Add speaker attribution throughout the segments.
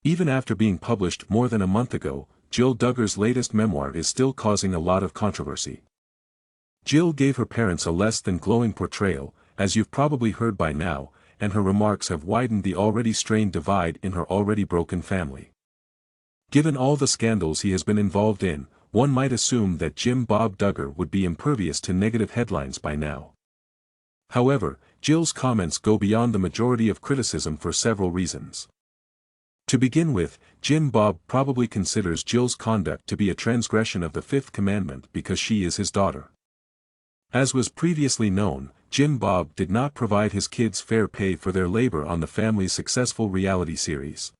Speaker 1: Even after being published more than a month ago, Jill Duggar's latest memoir is still causing a lot of controversy. Jill gave her parents a less than glowing portrayal, as you've probably heard by now, and her remarks have widened the already strained divide in her already broken family. Given all the scandals he has been involved in, one might assume that Jim Bob Duggar would be impervious to negative headlines by now. However, Jill's comments go beyond the majority of criticism for several reasons. To begin with, Jim Bob probably considers Jill's conduct to be a transgression of the fifth commandment because she is his daughter. As was previously known, Jim Bob did not provide his kids fair pay for their labor on the family's successful reality series.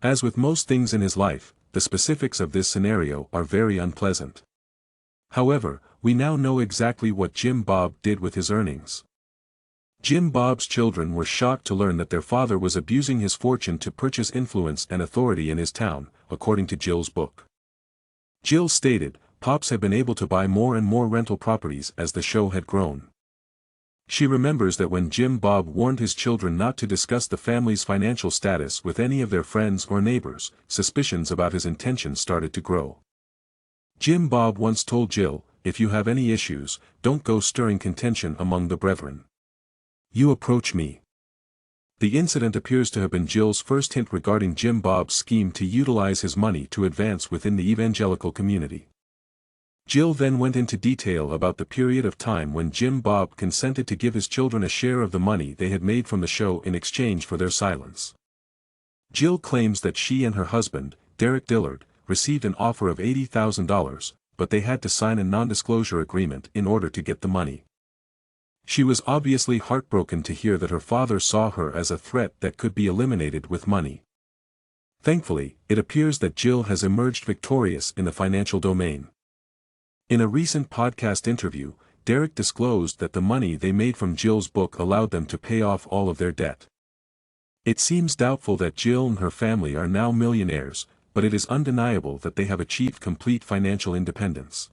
Speaker 1: As with most things in his life, the specifics of this scenario are very unpleasant. However, we now know exactly what Jim Bob did with his earnings. Jim Bob's children were shocked to learn that their father was abusing his fortune to purchase influence and authority in his town, according to Jill's book. Jill stated, Pops had been able to buy more and more rental properties as the show had grown. She remembers that when Jim Bob warned his children not to discuss the family's financial status with any of their friends or neighbors, suspicions about his intentions started to grow. Jim Bob once told Jill, "If you have any issues, don't go stirring contention among the brethren. You approach me." The incident appears to have been Jill's first hint regarding Jim Bob's scheme to utilize his money to advance within the evangelical community. Jill then went into detail about the period of time when Jim Bob consented to give his children a share of the money they had made from the show in exchange for their silence. Jill claims that she and her husband, Derek Dillard, received an offer of $80,000, but they had to sign a non-disclosure agreement in order to get the money. She was obviously heartbroken to hear that her father saw her as a threat that could be eliminated with money. Thankfully, it appears that Jill has emerged victorious in the financial domain. In a recent podcast interview, Derek disclosed that the money they made from Jill's book allowed them to pay off all of their debt. It seems doubtful that Jill and her family are now millionaires, but it is undeniable that they have achieved complete financial independence.